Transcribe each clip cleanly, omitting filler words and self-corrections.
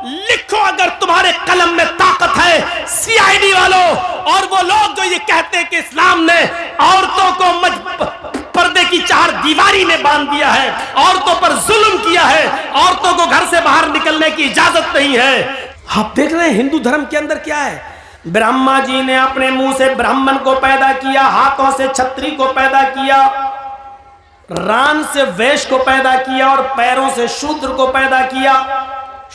لکھو اگر تمہارے قلم میں طاقت ہے CID والوں اور وہ لوگ جو یہ کہتے ہیں کہ اسلام نے عورتوں کو پردے کی چار دیواری میں باندھ دیا ہے، عورتوں پر ظلم کیا ہے، عورتوں کو گھر سے باہر نکلنے کی اجازت نہیں ہے۔ آپ دیکھ رہے ہیں ہندو دھرم کے اندر کیا ہے، برہما جی نے اپنے منہ سے برہمن کو پیدا کیا، ہاتھوں سے چھتری کو پیدا کیا، ران سے ویش کو پیدا کیا اور پیروں سے شودر کو پیدا کیا۔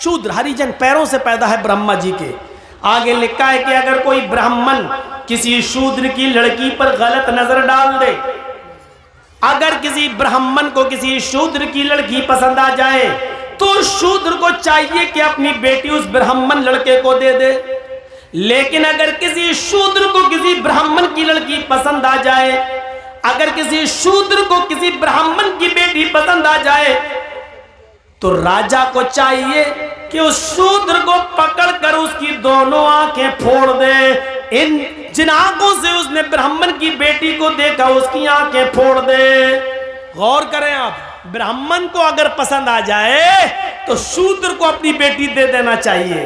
شودر ہریجن پیروں سے پیدا ہے برہما جی کے۔ آگے لکھا ہے کہ اگر کوئی برہمن کسی شودر کی لڑکی پر غلط نظر ڈال دے، اگر کسی برہمن کو کسی شودر کی لڑکی پسند آ جائے تو شودر کو چاہیے کہ اپنی بیٹی اس برہمن لڑکے کو دے دے، لیکن اگر کسی شودر کو کسی برہمن کی لڑکی پسند آ جائے، اگر کسی شودر کو کسی برہمن کی بیٹی پسند آ جائے تو راجا کو چاہیے کہ اس شودر کو پکڑ کر اس کی دونوں آنکھیں پھوڑ دے، جن آنکھوں سے اس نے برہمن کی بیٹی کو دیکھا اس کی آنکھیں پھوڑ دے۔ غور کریں آپ، برہمن کو اگر پسند آ جائے تو شودر کو اپنی بیٹی دے دینا چاہیے،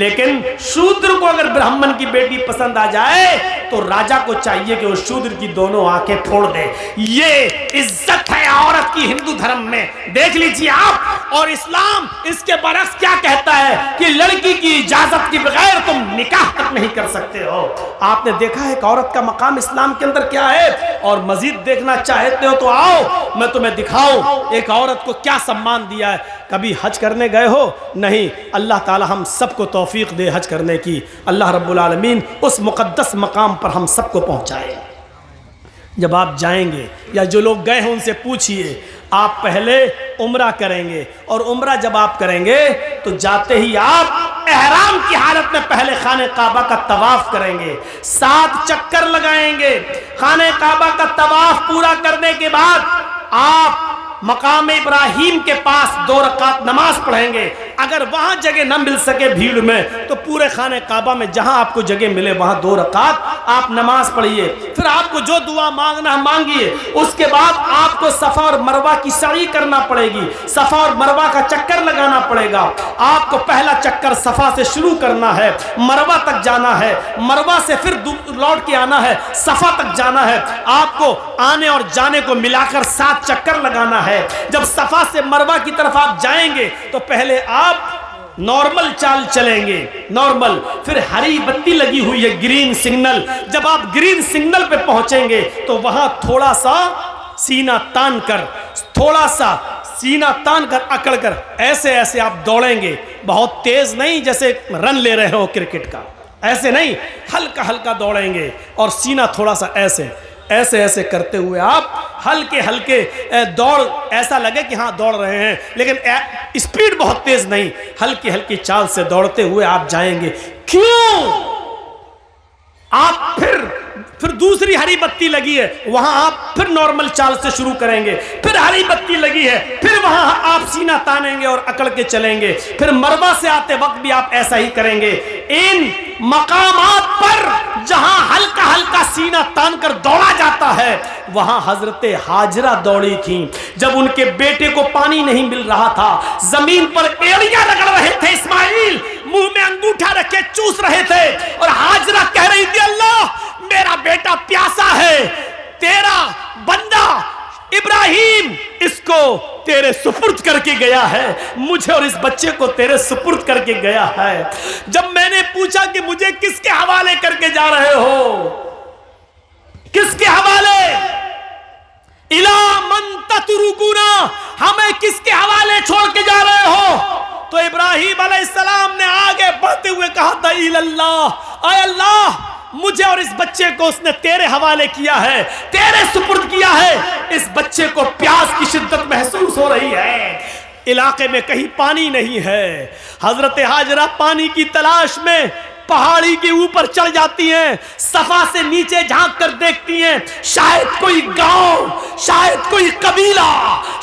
لیکن شودر کو اگر برہمن کی بیٹی پسند آ جائے تو راجا کو چاہیے کہ وہ شودر کی دونوں آنکھیں پھوڑ دے۔ یہ عزت ہے عورت کی ہندو دھرم میں، دیکھ لیجیے آپ۔ اور اسلام اس کے برعکس کیا کہتا ہے کہ لڑکی کی اجازت کے بغیر تم نکاح تک نہیں کر سکتے ہو۔ آپ نے دیکھا ہے کہ عورت کا مقام اسلام کے اندر کیا ہے، اور مزید دیکھنا چاہتے ہو تو آؤ میں تمہیں دکھاؤں ایک عورت کو کیا سمان دیا ہے۔ کبھی حج کرنے گئے ہو؟ نہیں، اللہ تعالی ہم سب کو توفیق دے حج کرنے کی، اللہ رب العالمین اس مقدس مقام پر ہم سب کو پہنچائے۔ جب آپ جائیں گے یا جو لوگ گئے ہیں ان سے پوچھئے، آپ پہلے عمرہ کریں گے، اور عمرہ جب آپ کریں گے تو جاتے ہی آپ احرام کی حالت میں پہلے خانہ کعبہ کا طواف کریں گے، 7 چکر لگائیں گے۔ خانہ کعبہ کا طواف پورا کرنے کے بعد آپ مقام ابراہیم کے پاس 2 رکعت نماز پڑھیں گے۔ اگر وہاں جگہ نہ مل سکے بھیڑ میں تو پورے خانہ کعبہ میں جہاں آپ کو جگہ ملے وہاں 2 رکعت آپ نماز پڑھیے۔ پھر آپ کو جو دعا مانگنا ہے مانگیے۔ اس کے بعد آپ کو صفا اور مروہ کی سعی کرنا پڑے گی، صفا اور مروہ کا چکر لگانا پڑے گا۔ آپ کو پہلا چکر صفا سے شروع کرنا ہے، مروہ تک جانا ہے، مروہ سے پھر لوٹ کے آنا ہے، صفا تک جانا ہے۔ آپ کو آنے اور جانے کو ملا کر 7 چکر لگانا ہے۔ جب صفا سے مروہ کی طرف آپ جائیں گے تو پہلے آپ نارمل چال چلیں گے، نارمل، پھر ہری بتی لگی ہوئی ہے گرین سگنل، جب آپ گرین سگنل پہ پہنچیں گے تو وہاں تھوڑا سا سینہ تان کر، تھوڑا سا سینہ تان کر اکڑ کر ایسے ایسے آپ دوڑیں گے، بہت تیز نہیں جیسے رن لے رہے ہو کرکٹ کا، ایسے نہیں، ہلکا ہلکا دوڑیں گے، اور سینہ تھوڑا سا ایسے ایسے ایسے کرتے ہوئے آپ ہلکے ہلکے دوڑ، ایسا لگے کہ ہاں دوڑ رہے ہیں لیکن اسپیڈ بہت تیز نہیں، ہلکی ہلکی چال سے دوڑتے ہوئے آپ جائیں گے۔ کیوں؟ آپ پھر دوسری ہری بتی لگی ہے، وہاں آپ پھر نارمل چال سے شروع کریں گے، پھر ہری بتی لگی ہے، پھر وہاں آپ سینہ تانیں گے اور اکڑ کے چلیں گے، پھر مروہ سے آتے وقت بھی آپ ایسا ہی کریں گے۔ ان مقامات پر جہاں ہلکا ہلکا سینہ تان کر دوڑا جاتا ہے وہاں حضرت ہاجرہ دوڑی تھیں، جب ان کے بیٹے کو پانی نہیں مل رہا تھا، زمین پر ایڑیاں رگڑ رہے تھے اسماعیل، منہ میں انگوٹھا رکھے چوس رہے تھے، اور ہاجرہ کہہ رہی تھی اللہ میرا بیٹا پیاسا ہے، تیرا بندہ ابراہیم اس کو تیرے سپرد کر کے گیا ہے، مجھے اور اس بچے کو تیرے سپرد کر کے گیا ہے۔ جب میں نے پوچھا کہ مجھے کس کے حوالے کر کے جا رہے ہو، کس کے حوالے، اِلَى مَن تَتْرُكُونَا، ہمیں کس کے حوالے چھوڑ کے جا رہے ہو، تو ابراہیم علیہ السلام نے آگے بڑھتے ہوئے کہا تھا اِلَى اللَّهِ، اے اللہ مجھے اور اس بچے کو اس نے تیرے حوالے کیا ہے، تیرے سپرد کیا ہے، اس بچے کو پیاس کی شدت محسوس ہو رہی ہے، علاقے میں کہیں پانی نہیں ہے۔ حضرت ہاجرہ پانی کی تلاش میں پہاڑی کے اوپر چڑھ جاتی ہیں، صفا سے نیچے جھانک کر دیکھتی ہیں، شاید کوئی گاؤں، شاید کوئی قبیلہ،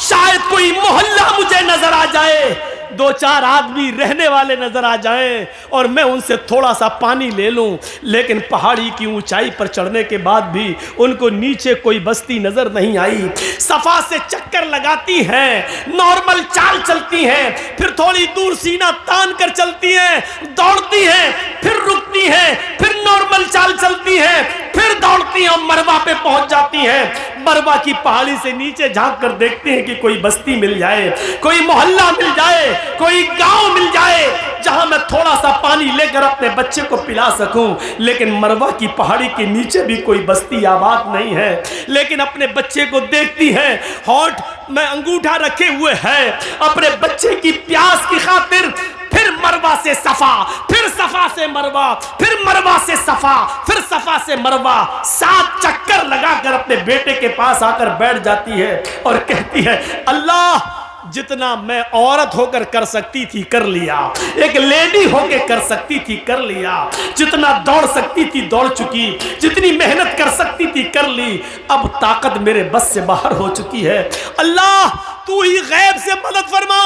شاید کوئی محلہ مجھے نظر آ جائے۔ दो चार आदमी रहने वाले नजर आ जाएं और मैं उनसे थोड़ा सा पानी ले लूं, लेकिन पहाड़ी की ऊंचाई पर चढ़ने के बाद भी उनको नीचे कोई बस्ती नजर नहीं आई। सफा से चक्कर लगाती हैं, नॉर्मल चाल चलती हैं, फिर थोड़ी दूर सीना तान कर चलती हैं, दौड़ती हैं, फिर रुकती हैं, फिर नॉर्मल चाल चलती हैं, फिर दौड़ती हैं और मरवा पे पहुंच जाती हैं। मरवा की पहाड़ी से नीचे झांक कर देखते हैं कि कोई बस्ती मिल जाए, कोई मोहल्ला मिल जाए, कोई गांव मिल जाए जहां मैं थोड़ा सा पानी लेकर अपने बच्चे को पिला सकूं। लेकिन मरवा की पहाड़ी के नीचे भी कोई बस्ती आबाद नहीं है। लेकिन अपने बच्चे को देखती है, होठ में अंगूठा रखे हुए है, अपने बच्चे की प्यास की खातिर फिर मरवा से सफा, फिर सफा से मरवा, फिर मरवा से सफा, फिर सफा से मरवा, 7 चक्कर लगाकर अपने बेटे के पास आकर बैठ जाती है और कहती है, अल्लाह जितना मैं औरत होकर कर सकती थी कर लिया, एक लेडी होकर कर सकती थी कर लिया, जितना दौड़ सकती थी दौड़ चुकी, जितनी मेहनत कर सकती थी कर ली, अब ताकत मेरे बस से बाहर हो चुकी है। अल्लाह तू ही गैब से मदद फरमा,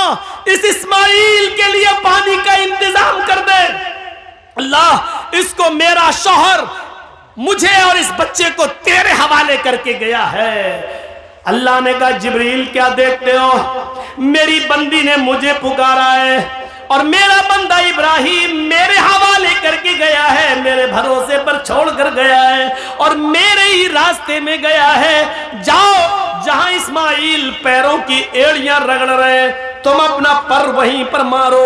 इस इस्माइल के लिए पानी का इंतजाम कर दे। अल्लाह इसको मेरा शौहर मुझे और इस बच्चे को तेरे हवाले करके गया है। अल्लाह ने कहा, जिब्रील क्या देखते हो, मेरी बंदी ने मुझे पुकारा है और मेरा बंदा इब्राहिम मेरे हवाले करके गया है, मेरे भरोसे पर छोड़ कर गया है और मेरे ही रास्ते में गया है। जाओ जहां इस्माइल पैरों की एड़ियां रगड़ रहे, तुम अपना पर वहीं पर मारो।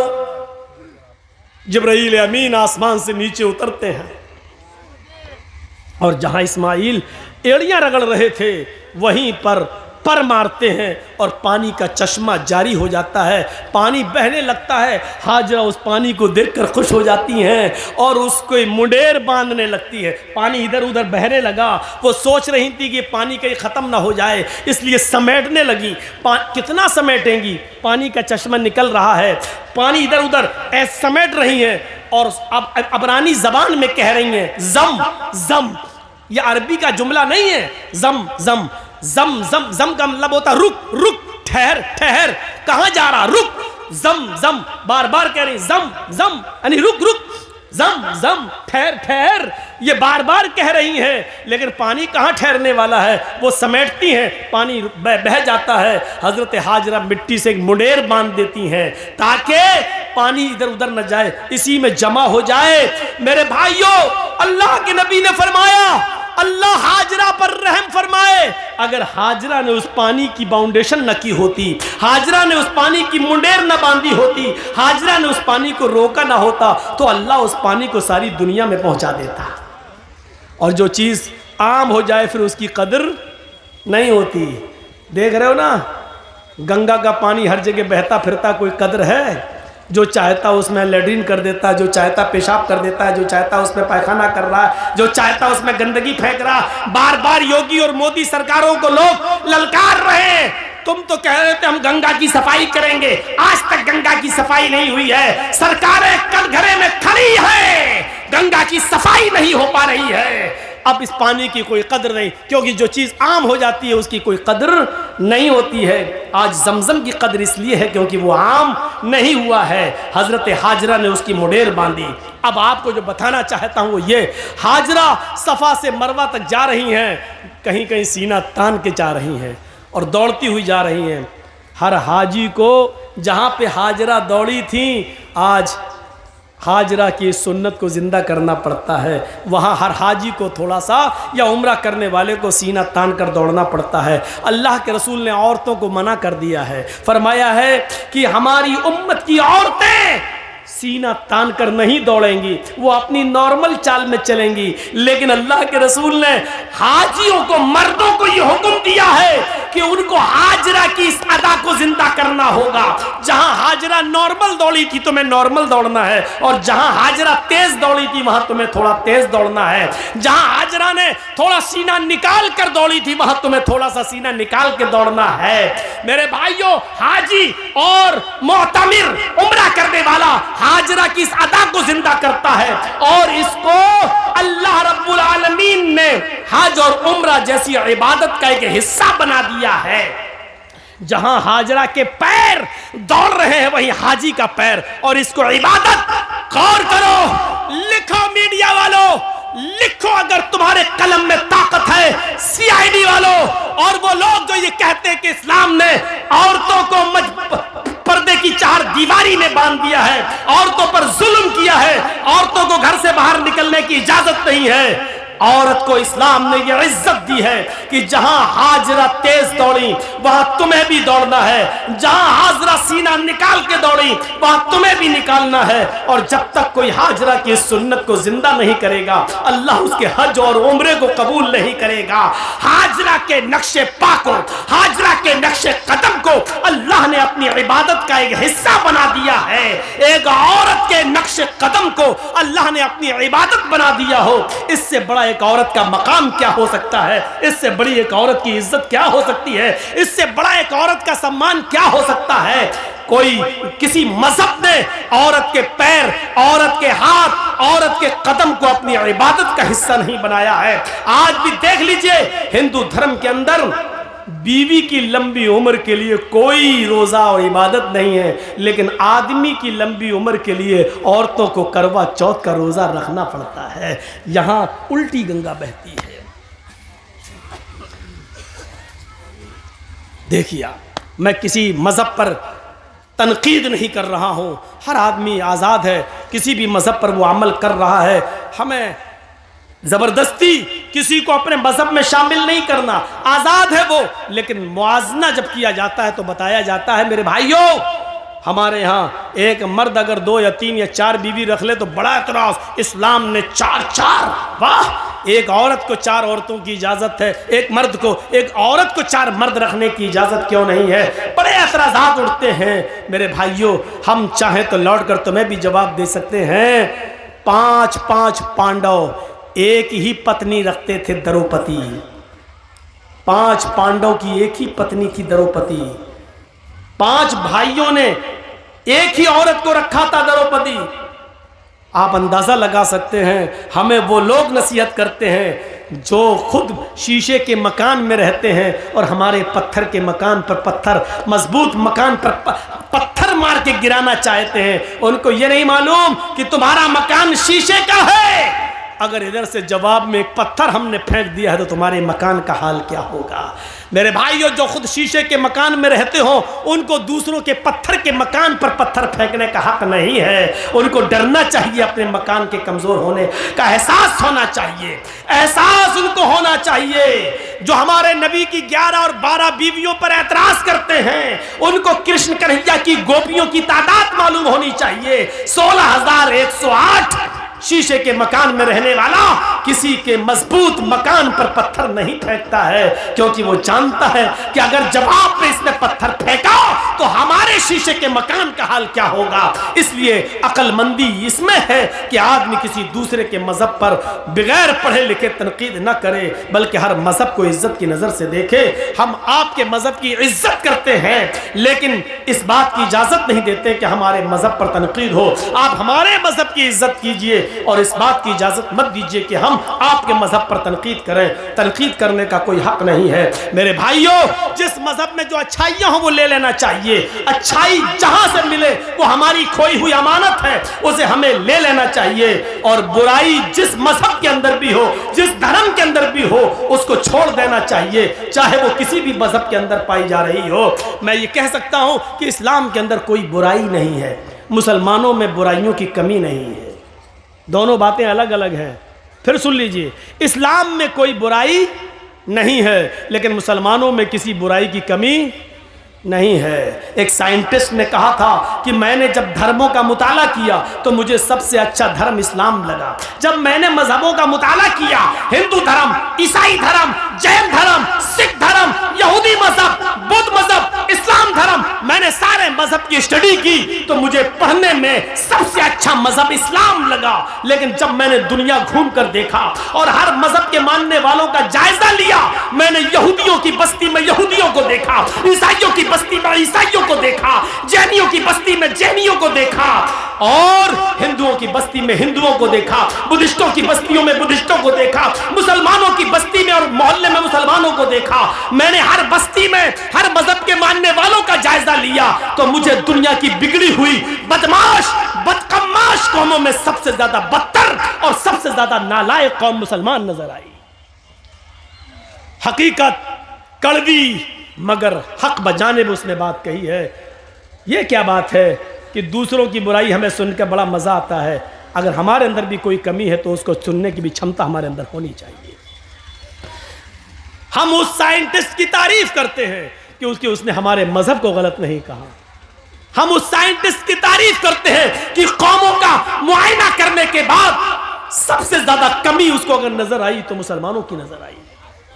जिब्रील अमीन आसमान से नीचे उतरते हैं और जहां इस्माइल एड़ियां रगड़ रहे थे वहीं पर मारते हैं और पानी का चश्मा जारी हो जाता है, पानी बहने लगता है। हाजरा उस पानी को देखकर खुश हो जाती हैं और उसको मुंडेर बांधने लगती है। पानी इधर उधर बहने लगा, वो सोच रही थी कि पानी कहीं ख़त्म ना हो जाए, इसलिए समेटने लगी। कितना समेटेंगी, पानी का चश्मा निकल रहा है, पानी इधर उधर ऐसे समेट रही हैं और अब अबरानी ज़बान में कह रही हैं, जम जम। ये अरबी का जुमला नहीं है, जम जम। जम जम जम का मतलब होता रुक रुक, ठहर ठहर, कहां जा रहा, रुक, जम जम, बार बार कह रही जम जम, यानी रुक रुक, जम जम, ठहर ठहर, ये बार बार कह रही हैं। लेकिन पानी कहां ठहरने वाला है, वो समेटती हैं, पानी बह जाता है। हजरत हाजरा मिट्टी से एक मुंडेर बांध देती हैं ताकि पानी इधर उधर न जाए, इसी में जमा हो जाए। मेरे भाइयों, अल्लाह के नबी ने फरमाया, अल्लाह हाजरा पर रहम फरमाए। अगर हाजरा ने उस पानी की बाउंडेशन न की होती, हाजरा ने उस पानी की मुंडेर न बांधी होती, हाजरा ने उस पानी को रोका ना होता, तो अल्लाह उस पानी को सारी दुनिया में पहुंचा देता। और जो चीज़ आम हो जाए फिर उसकी कदर नहीं होती। देख रहे हो ना, गंगा का पानी हर जगह बहता फिरता, कोई कदर है? जो चाहता उसमें लेट्रिन कर देता, जो चाहता पेशाब कर देता है, जो चाहता उसमें पायखाना कर रहा है, जो चाहता उसमें गंदगी फेंक रहा। बार बार योगी और मोदी सरकारों को लोग ललकार रहे हैं, तुम तो कह रहे थे हम गंगा की सफाई करेंगे, आज तक गंगा की सफाई नहीं हुई है। सरकारें कटघरे में खड़ी है, गंगा की सफाई नहीं हो पा रही है। अब इस पानी की कोई कदर नहीं, क्योंकि जो चीज़ आम हो जाती है उसकी कोई कदर नहीं होती है। आज जमजम की कदर इसलिए है क्योंकि वो आम नहीं हुआ है। हजरत हाजरा ने उसकी मुंडेर बांधी। अब आपको जो बताना चाहता हूँ वो ये, हाजरा सफ़ा से मरवा तक जा रही हैं, कहीं कहीं सीना तान के जा रही हैं और दौड़ती हुई जा रही हैं। हर हाजी को जहाँ पे हाजरा दौड़ी थी, आज हाजरा की सुन्नत को ज़िंदा करना पड़ता है। वहाँ हर हाजी को थोड़ा सा या उम्रा करने वाले को सीना तान कर दौड़ना पड़ता है। अल्लाह के रसूल ने औरतों को मना कर दिया है, फरमाया है कि हमारी उम्मत की औरतें सीना तान कर नहीं दौड़ेंगी, वो अपनी नॉर्मल चाल में चलेंगी। लेकिन अल्लाह के रसूल ने हाजियों को, मर्दों को ये हुक्म दिया है कि उनको हाजरा की इस अदा को जिंदा करना होगा। जहां हाजरा नॉर्मल दौड़ी थी तुम्हें नॉर्मल दौड़ना है, और जहां हाजरा तेज दौड़ी थी वहां तुम्हें थोड़ा तेज दौड़ना है। जहां हाजरा ने थोड़ा सीना निकाल कर दौड़ी थी वहां तुम्हें थोड़ा सा सीना निकाल के दौड़ना है। मेरे भाइयों, हाजी और मोहतमिर, उम्रा करने वाला हाजरा की इस अदा को जिंदा करता है, और इसको अल्लाह रब्बुल आलमीन ने हज और उम्रा जैसी इबादत का एक हिस्सा बना दिया है। जहां हाजरा के पैर दौड़ रहे हैं वहीं हाजी का पैर, और इसको इबादत गौर करो। लिखो मीडिया वालों, लिखो अगर तुम्हारे कलम में ताकत है, सीआईडी वालों और वो लोग जो ये कहते हैं कि इस्लाम ने औरतों को पर्दे की चार दीवारी में बांध दिया है, औरतों पर जुल्म किया है, औरतों को घर से बाहर निकलने की इजाजत नहीं है। औरत को इस्लाम ने यह इज्जत दी है कि जहां हाजरा तेज दौड़ी वहां तुम्हें भी दौड़ना है, जहां हाजरा सीना निकाल के दौड़ी वहां तुम्हें भी निकालना है। और जब तक कोई हाजरा की सुन्नत को जिंदा नहीं करेगा, अल्लाह उसके हज और उम्रे को कबूल नहीं करेगा। हाजरा के नक्शे पा को, हाजरा के नक्शे कदम को अल्लाह ने अपनी इबादत का एक हिस्सा बना दिया है। एक औरत के नक्शे कदम को अल्लाह ने अपनी इबादत बना दिया हो, इससे बड़ा एक औरत का मकाम क्या हो सकता है? इससे बड़ी एक औरत की इज्जत क्या हो सकती है? इससे बड़ा एक औरत का सम्मान क्या हो सकता है? कोई किसी मजहब ने औरत के पैर, औरत के हाथ, औरत के कदम को अपनी इबादत का हिस्सा नहीं बनाया है। आज भी देख लीजिए, हिंदू धर्म के अंदर बीवी की लंबी उम्र के लिए कोई रोजा और इबादत नहीं है, लेकिन आदमी की लंबी उम्र के लिए औरतों को करवा चौथ का रोजा रखना पड़ता है। यहां उल्टी गंगा बहती है। देखिए, मैं किसी मजहब पर तनकीद नहीं कर रहा हूं, हर आदमी आज़ाद है, किसी भी मजहब पर वो अमल कर रहा है। हमें जबरदस्ती किसी को अपने मजहब में शामिल नहीं करना, आजाद है वो। लेकिन मुआजना जब किया जाता है तो बताया जाता है, मेरे भाइयों, हमारे यहाँ एक मर्द अगर 2 या 3 या 4 बीवी रख ले तो बड़ा एतराज, इस्लाम ने 4 वाह, एक औरत को 4 औरतों की इजाजत है, एक मर्द को, एक औरत को 4 मर्द रखने की इजाजत क्यों नहीं है? बड़े एतराजात उठते हैं। मेरे भाइयों, हम चाहें तो लौट कर तुम्हें भी जवाब दे सकते हैं। 5 पांडव एक ही पत्नी रखते थे, द्रौपदी। 5 पांडव की एक ही पत्नी थी, द्रौपदी। 5 भाइयों ने एक ही औरत को रखा था, द्रौपदी। आप अंदाजा लगा सकते हैं, हमें वो लोग नसीहत करते हैं जो खुद शीशे के मकान में रहते हैं और हमारे पत्थर के मकान पर पत्थर, मजबूत मकान पर पत्थर मार के गिराना चाहते हैं। उनको ये नहीं मालूम कि तुम्हारा मकान शीशे का है। अगर इधर से जवाब में एक पत्थर हमने फेंक दिया है तो तुम्हारे मकान का हाल क्या होगा? मेरे भाइयों, जो खुद शीशे के मकान में रहते हो उनको दूसरों के पत्थर के मकान पर पत्थर फेंकने का हक नहीं है। उनको डरना चाहिए, अपने मकान के कमजोर होने का एहसास होना चाहिए, एहसास उनको होना चाहिए। जो हमारे नबी की 11 और 12 बीवियों पर एतराज करते हैं, उनको कृष्ण कन्हैया की गोपियों की तादाद मालूम होनी चाहिए। 16,108 शीशे के मकान में रहने वाला किसी के मजबूत मकान पर पत्थर नहीं फेंकता है, क्योंकि वो जानता है कि अगर जवाब में इसने पत्थर फेंका तो हमारे शीशे के मकान का हाल क्या होगा। इसलिए अक्लमंदी इसमें है कि आदमी किसी दूसरे के मजहब पर बगैर पढ़े लिखे तनकीद न करे, बल्कि हर मजहब को इज्जत की नजर से देखे। हम आपके मजहब की इज्जत करते हैं, लेकिन इस बात की इजाजत नहीं देते कि हमारे मजहब पर तनकीद हो। आप हमारे मजहब की इज्जत कीजिए और इस बात की इजाजत मत दीजिए कि हम आपके मजहब पर तनकीद करें। तनकीद करने का कोई हक नहीं है। मेरे भाइयों, जिस मजहब में जो अच्छाइयां हो वो ले लेना चाहिए। अच्छाई जहां से मिले वो हमारी खोई हुई अमानत है, उसे हमें ले लेना चाहिए। और बुराई जिस मजहब के अंदर भी हो, जिस धर्म के अंदर भी हो, उसको छोड़ देना चाहिए, चाहे वो किसी भी मजहब के अंदर पाई जा रही हो। मैं ये कह सकता हूं कि इस्लाम के अंदर कोई बुराई नहीं है, मुसलमानों में बुराइयों की कमी नहीं है। दोनों बातें अलग अलग हैं। फिर सुन लीजिए, इस्लाम में कोई बुराई नहीं है, लेकिन मुसलमानों में किसी बुराई की कमी नहीं है। एक साइंटिस्ट ने कहा था कि मैंने जब धर्मों का मुताला किया तो मुझे सबसे अच्छा धर्म इस्लाम लगा। जब मैंने मजहबों का मुताला किया, हिंदू धर्म, ईसाई धर्म, जैन धर्म, सिख धर्म, यहूदी मजहब, बुद्ध मजहब, इस्लाम धर्म, मैंने सारे मजहब की स्टडी की तो मुझे पढ़ने में सबसे अच्छा मजहब इस्लाम लगा। लेकिन जब मैंने दुनिया घूम कर देखा और हर मजहब के मानने वालों का जायजा लिया, मैंने यहूदियों की बस्ती में यहूदियों को देखा, ईसाइयों की बस्ती में ईसाइयों को देखा, जैनियों की बस्ती में जैनियों को देखा, اور ہندوؤں کی بستی میں ہندوؤں کو دیکھا, بدھسٹوں کی بستیوں میں بدھسٹوں کو دیکھا, مسلمانوں کی بستی میں اور محلے میں مسلمانوں کو دیکھا. میں نے ہر بستی میں ہر مذہب کے ماننے والوں کا جائزہ لیا تو مجھے دنیا کی بگڑی ہوئی بدماش بدقماش قوموں میں سب سے زیادہ بدتر اور سب سے زیادہ نالائق قوم مسلمان نظر آئی. حقیقت کڑوی مگر حق بجانب اس نے بات کہی ہے. یہ کیا بات ہے کہ دوسروں کی برائی ہمیں سن کے بڑا مزہ آتا ہے, اگر ہمارے اندر بھی کوئی کمی ہے تو اس کو سننے کی بھی چھمتا ہمارے اندر ہونی چاہیے. ہم اس سائنٹسٹ کی تعریف کرتے ہیں کہ اس نے ہمارے مذہب کو غلط نہیں کہا. ہم اس سائنٹسٹ کی تعریف کرتے ہیں کہ قوموں کا معائنہ کرنے کے بعد سب سے زیادہ کمی اس کو اگر نظر آئی تو مسلمانوں کی نظر آئی.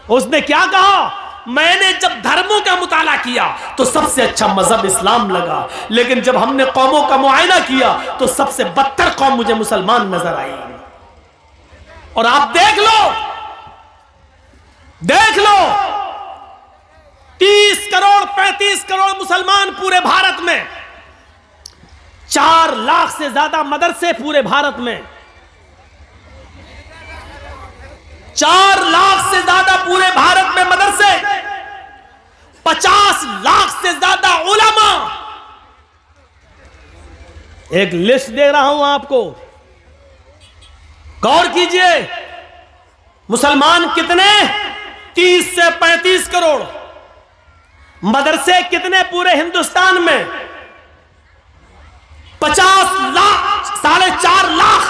اس نے کیا کہا, میں نے جب دھرموں کا مطالعہ کیا تو سب سے اچھا مذہب اسلام لگا, لیکن جب ہم نے قوموں کا معائنہ کیا تو سب سے بدتر قوم مجھے مسلمان نظر آئی. اور آپ دیکھ لو 30 کروڑ 35 کروڑ مسلمان پورے بھارت میں, 4 لاکھ سے زیادہ مدرسے پورے بھارت میں, 4 لاکھ سے زیادہ پورے بھارت میں مدرسے, 50 لاکھ سے زیادہ علماء. ایک لسٹ دے رہا ہوں آپ کو, غور کیجئے. مسلمان کتنے؟ 30 سے 35 کروڑ. مدرسے کتنے پورے ہندوستان میں؟ 50 لاکھ 4.5 لاکھ,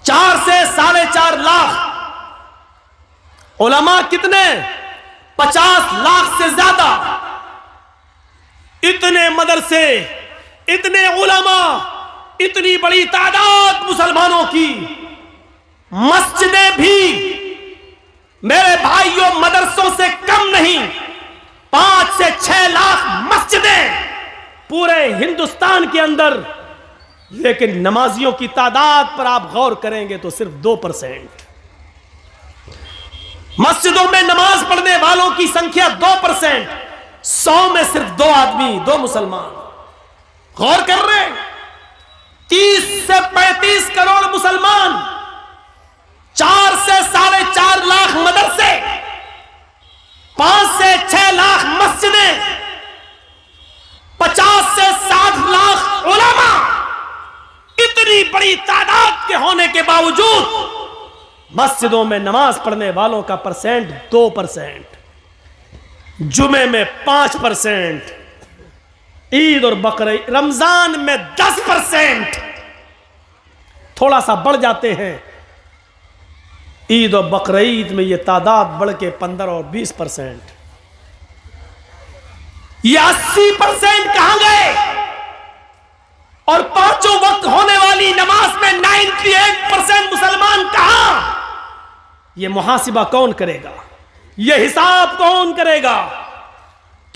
4 سے 4.5 لاکھ. علماء کتنے؟ 50 لاکھ سے زیادہ. اتنے مدرسے, اتنے علماء, اتنی بڑی تعداد مسلمانوں کی. مسجدیں بھی میرے بھائیوں مدرسوں سے کم نہیں, 5 سے 6 لاکھ مسجدیں پورے ہندوستان کے اندر. لیکن نمازیوں کی تعداد پر آپ غور کریں گے تو صرف 2%. مسجدوں میں نماز پڑھنے والوں کی سنکھیا 2%, 100 میں صرف 2 آدمی, 2 مسلمان. غور کر رہے ہیں, 30 سے 35 کروڑ مسلمان, 4 سے 4.5 لاکھ مدرسے, 5 سے 6 لاکھ مسجدیں, 50 سے 60 لاکھ علماء. اتنی بڑی تعداد کے ہونے کے باوجود مسجدوں میں نماز پڑھنے والوں کا پرسنٹ 2%, جمعے میں 5%, عید اور بقرعید رمضان میں 10%, تھوڑا سا بڑھ جاتے ہیں. عید اور بقرعید میں یہ تعداد بڑھ کے 15 اور 20%. یہ 80% کہاں گئے؟ اور 5 وقت ہونے والی نماز میں 98% مسلمان کہاں؟ یہ محاسبہ کون کرے گا؟ یہ حساب کون کرے گا؟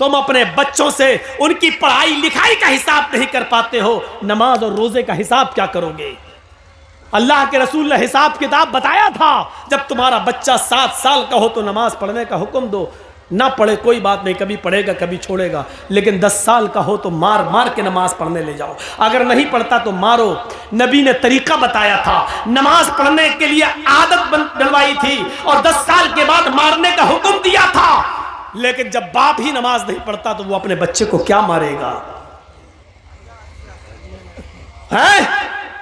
تم اپنے بچوں سے ان کی پڑھائی لکھائی کا حساب نہیں کر پاتے ہو, نماز اور روزے کا حساب کیا کرو گے؟ اللہ کے رسول نے حساب کتاب بتایا تھا, جب تمہارا بچہ 7 سال کا ہو تو نماز پڑھنے کا حکم دو. نہ پڑھے کوئی بات نہیں, کبھی پڑھے گا کبھی چھوڑے گا, لیکن 10 سال کا ہو تو مار مار کے نماز پڑھنے لے جاؤ. اگر نہیں پڑھتا تو مارو. نبی نے طریقہ بتایا تھا, نماز پڑھنے کے لیے عادت ڈلوائی تھی اور 10 سال کے بعد مارنے کا حکم دیا تھا. لیکن جب باپ ہی نماز نہیں پڑھتا تو وہ اپنے بچے کو کیا مارے گا؟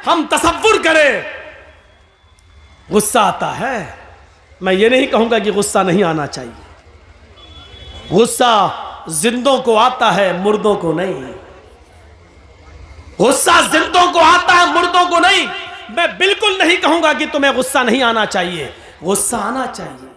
ہم تصور کریں, غصہ آتا ہے. میں یہ نہیں کہوں گا کہ غصہ نہیں آنا چاہیے. غصہ زندوں کو آتا ہے, مردوں کو نہیں. غصہ زندوں کو آتا ہے, مردوں کو نہیں. میں بالکل نہیں کہوں گا کہ تمہیں غصہ نہیں آنا چاہیے, غصہ آنا چاہیے.